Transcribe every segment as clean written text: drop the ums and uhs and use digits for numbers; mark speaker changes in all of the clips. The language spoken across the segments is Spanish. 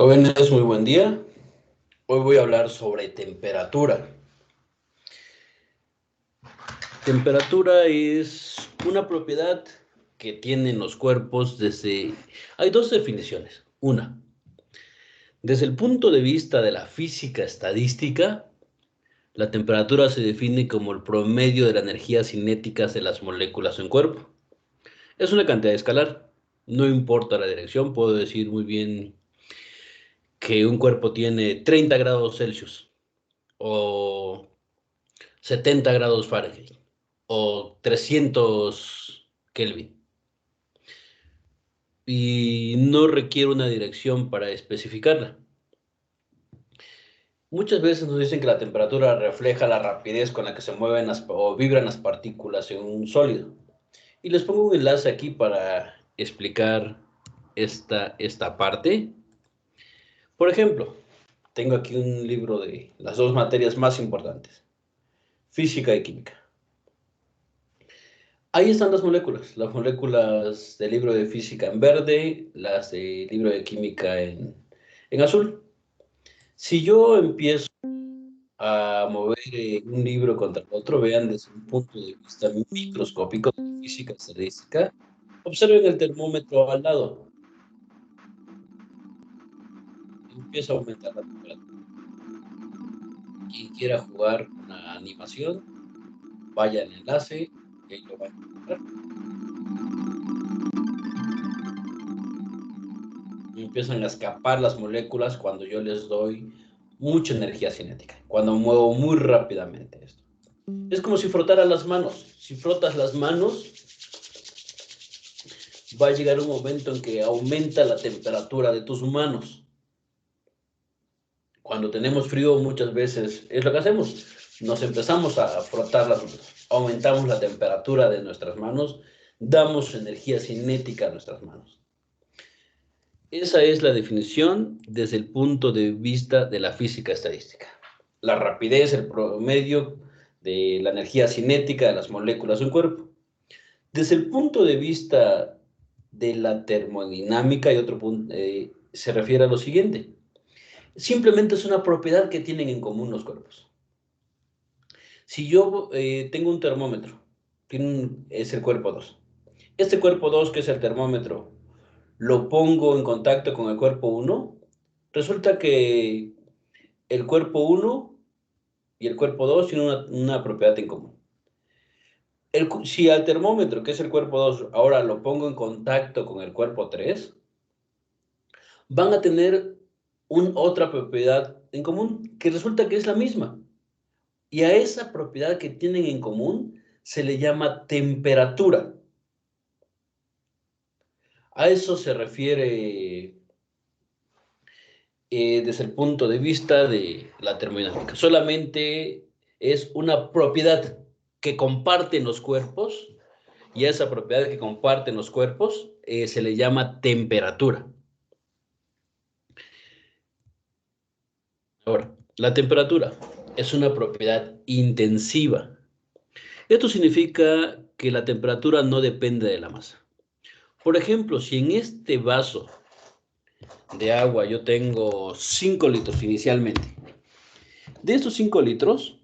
Speaker 1: Jóvenes, muy buen día. Hoy voy a hablar sobre temperatura. Temperatura es una propiedad que tienen los cuerpos desde... Hay dos definiciones. Una, desde el punto de vista de la física estadística, la temperatura se define como el promedio de la energía cinética de las moléculas en cuerpo. Es una cantidad escalar. No importa la dirección, puedo decir muy bien que un cuerpo tiene 30 grados Celsius o 70 grados Fahrenheit o 300 Kelvin. Y no requiere una dirección para especificarla. Muchas veces nos dicen que la temperatura refleja la rapidez con la que se mueven o vibran las partículas en un sólido. Y les pongo un enlace aquí para explicar esta parte. Por ejemplo, tengo aquí un libro de las dos materias más importantes, física y química. Ahí están las moléculas del libro de física en verde, las del libro de química en azul. Si yo empiezo a mover un libro contra el otro, vean desde un punto de vista microscópico de física estadística, observen el termómetro al lado. Empieza a aumentar la temperatura. Quien quiera jugar con la animación, vaya al enlace y ahí lo va a encontrar. Empiezan a escapar las moléculas cuando yo les doy mucha energía cinética, cuando muevo muy rápidamente esto. Es como si frotaras las manos. Si frotas las manos, va a llegar un momento en que aumenta la temperatura de tus manos. Cuando tenemos frío, muchas veces es lo que hacemos. Nos empezamos a frotar las manos, aumentamos la temperatura de nuestras manos, damos energía cinética a nuestras manos. Esa es la definición desde el punto de vista de la física estadística. La rapidez, el promedio de la energía cinética de las moléculas de un cuerpo. Desde el punto de vista de la termodinámica, y otro punto, se refiere a lo siguiente. Simplemente es una propiedad que tienen en común los cuerpos. Si yo tengo un termómetro, es el cuerpo 2. Este cuerpo 2, que es el termómetro, lo pongo en contacto con el cuerpo 1, resulta que el cuerpo 1 y el cuerpo 2 tienen una propiedad en común. Si al termómetro, que es el cuerpo 2, ahora lo pongo en contacto con el cuerpo 3, van a tener otra propiedad en común, que resulta que es la misma. Y a esa propiedad que tienen en común se le llama temperatura. A eso se refiere desde el punto de vista de la termodinámica. Solamente es una propiedad que comparten los cuerpos, y a esa propiedad que comparten los cuerpos se le llama temperatura. Ahora, la temperatura es una propiedad intensiva. Esto significa que la temperatura no depende de la masa. Por ejemplo, si en este vaso de agua yo tengo 5 litros inicialmente, de estos 5 litros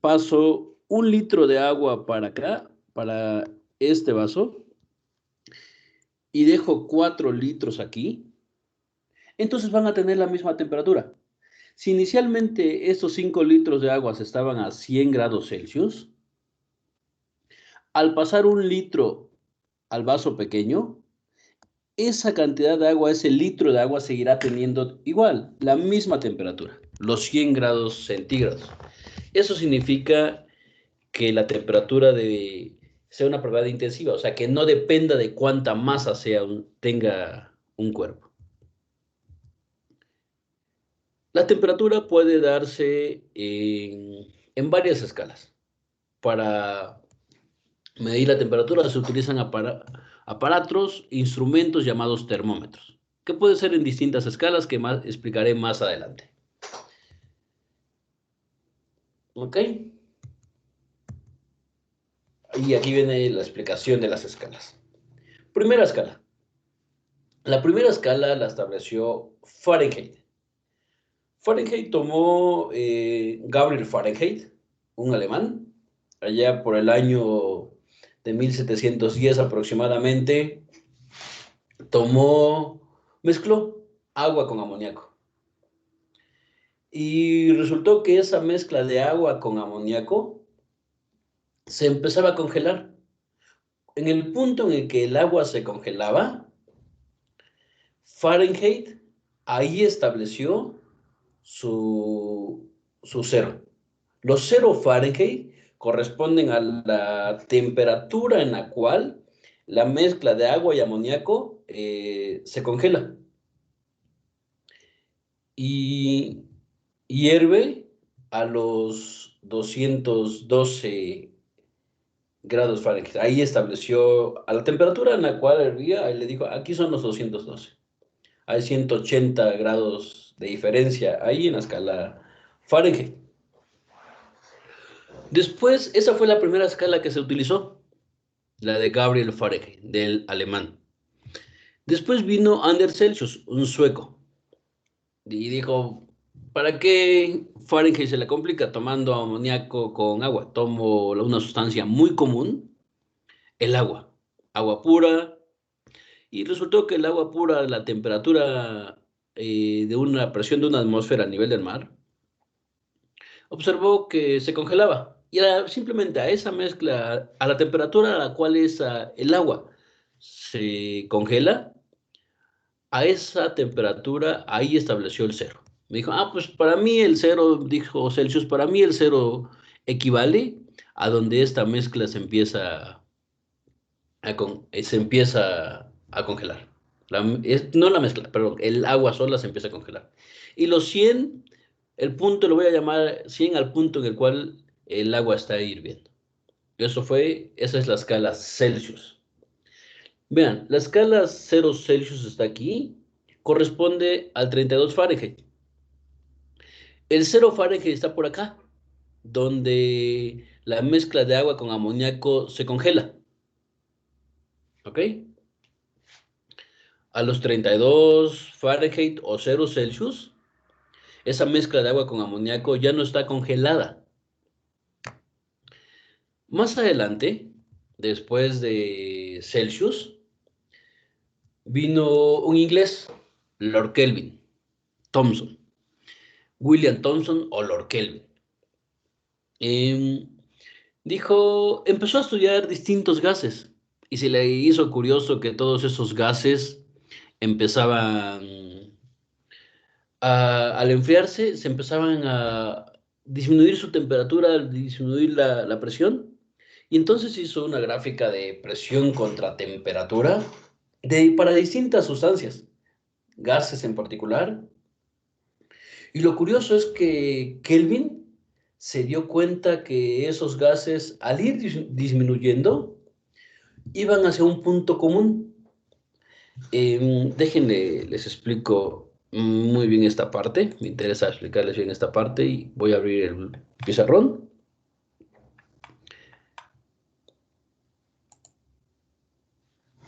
Speaker 1: paso 1 litro de agua para acá, para este vaso, y dejo 4 litros aquí, entonces van a tener la misma temperatura. Si inicialmente estos 5 litros de agua estaban a 100 grados Celsius, al pasar 1 litro al vaso pequeño, esa cantidad de agua, ese litro de agua seguirá teniendo igual, la misma temperatura, los 100 grados centígrados. Eso significa que la temperatura sea una propiedad intensiva, o sea, que no dependa de cuánta masa tenga un cuerpo. La temperatura puede darse en varias escalas. Para medir la temperatura se utilizan aparatos, instrumentos llamados termómetros, que pueden ser en distintas escalas que explicaré más adelante. ¿Ok? Y aquí viene la explicación de las escalas. Primera escala. La primera escala la estableció Fahrenheit. Fahrenheit tomó Gabriel Fahrenheit, un alemán, allá por el año de 1710 aproximadamente, mezcló agua con amoníaco. Y resultó que esa mezcla de agua con amoníaco se empezaba a congelar. En el punto en el que el agua se congelaba, Fahrenheit ahí estableció su cero. Los 0 Fahrenheit corresponden a la temperatura en la cual la mezcla de agua y amoníaco se congela y hierve a los 212 grados Fahrenheit. Ahí estableció a la temperatura en la cual hervía, ahí le dijo, aquí son los 212. Hay 180 grados de diferencia ahí en la escala Fahrenheit. Después, esa fue la primera escala que se utilizó, la de Gabriel Fahrenheit, del alemán. Después vino Anders Celsius, un sueco, y dijo, ¿para qué Fahrenheit se le complica tomando amoníaco con agua? Tomo una sustancia muy común, el agua, agua pura, y resultó que el agua pura, la temperatura de una presión de una atmósfera a nivel del mar, observó que se congelaba. Y simplemente a esa mezcla, a la temperatura a la cual el agua se congela, a esa temperatura ahí estableció el cero. Me dijo, pues para mí el cero, dijo Celsius, para mí el cero equivale a donde esta mezcla se empieza a congelar. No la mezcla, pero el agua sola se empieza a congelar. Y los 100, el punto lo voy a llamar 100 al punto en el cual el agua está hirviendo. Esa es la escala Celsius. Vean, la escala 0 Celsius está aquí, corresponde al 32 Fahrenheit. El 0 Fahrenheit está por acá, donde la mezcla de agua con amoníaco se congela. ¿Ok? A los 32 Fahrenheit o 0 Celsius, esa mezcla de agua con amoníaco ya no está congelada. Más adelante, después de Celsius, vino un inglés, Lord Kelvin, Thomson, William Thomson o Lord Kelvin. Empezó a estudiar distintos gases y se le hizo curioso que todos esos gases empezaban al enfriarse, se empezaban a disminuir su temperatura, disminuir la presión. Y entonces hizo una gráfica de presión contra temperatura para distintas sustancias, gases en particular. Y lo curioso es que Kelvin se dio cuenta que esos gases, al ir disminuyendo, iban hacia un punto común. Déjenme, les explico muy bien esta parte. Me interesa explicarles bien esta parte y voy a abrir el pizarrón.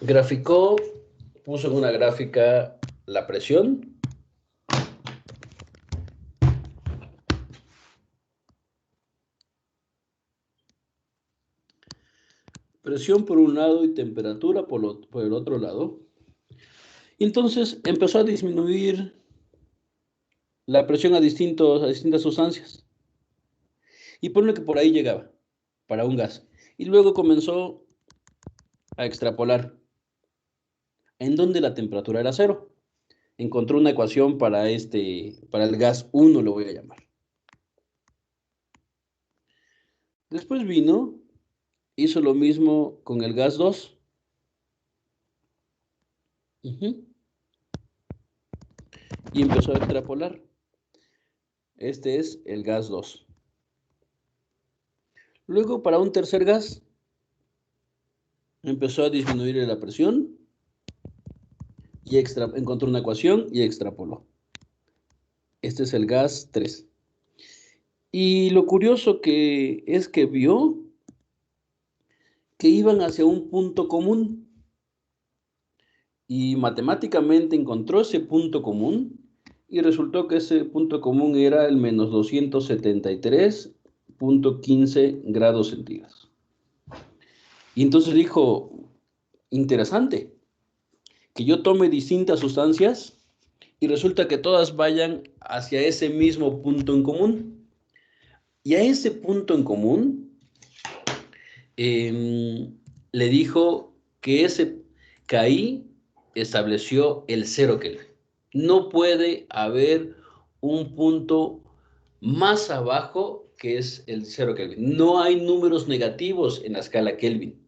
Speaker 1: Graficó, puso en una gráfica la presión. Presión por un lado y temperatura por el otro lado. Y entonces empezó a disminuir la presión a distintas sustancias. Y ponle que por ahí llegaba, para un gas. Y luego comenzó a extrapolar en donde la temperatura era cero. Encontró una ecuación para el gas 1, lo voy a llamar. Después hizo lo mismo con el gas 2. Y empezó a extrapolar. Este es el gas 2. Luego, para un tercer gas, empezó a disminuir la presión y encontró una ecuación y extrapoló. Este es el gas 3. Y lo curioso es que vio que iban hacia un punto común. y matemáticamente encontró ese punto común y resultó que ese punto común era el menos 273,15 grados centígrados. Y entonces dijo, interesante, que yo tome distintas sustancias y resulta que todas vayan hacia ese mismo punto en común. Y a ese punto en común le dijo que ahí estableció el cero Kelvin. No puede haber un punto más abajo que es el cero Kelvin. No hay números negativos en la escala Kelvin.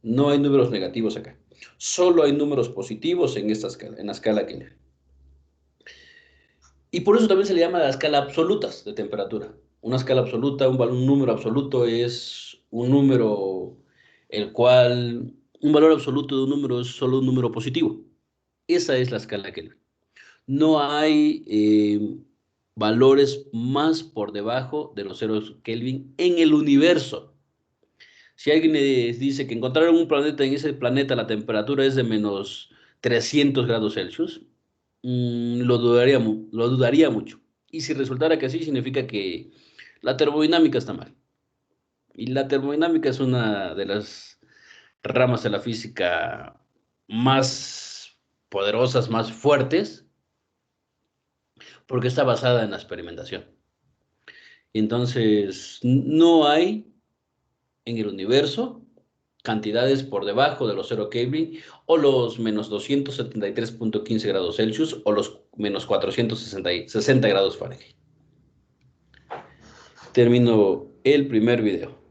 Speaker 1: No hay números negativos acá. Solo hay números positivos en la escala Kelvin. Y por eso también se le llama la escala absolutas de temperatura. Una escala absoluta, un número absoluto es un número un valor absoluto de un número es solo un número positivo. Esa es la escala Kelvin. No hay valores más por debajo de los ceros Kelvin en el universo. Si alguien les dice que encontraron un planeta, en ese planeta la temperatura es de menos 300 grados Celsius, lo dudaría mucho. Y si resultara que así, significa que la termodinámica está mal. Y la termodinámica es una de las ramas de la física más poderosas, más fuertes, porque está basada en la experimentación. Entonces, no hay en el universo cantidades por debajo de los 0 Kelvin o los menos 273,15 grados Celsius o los menos 460 grados Fahrenheit. Termino el primer video.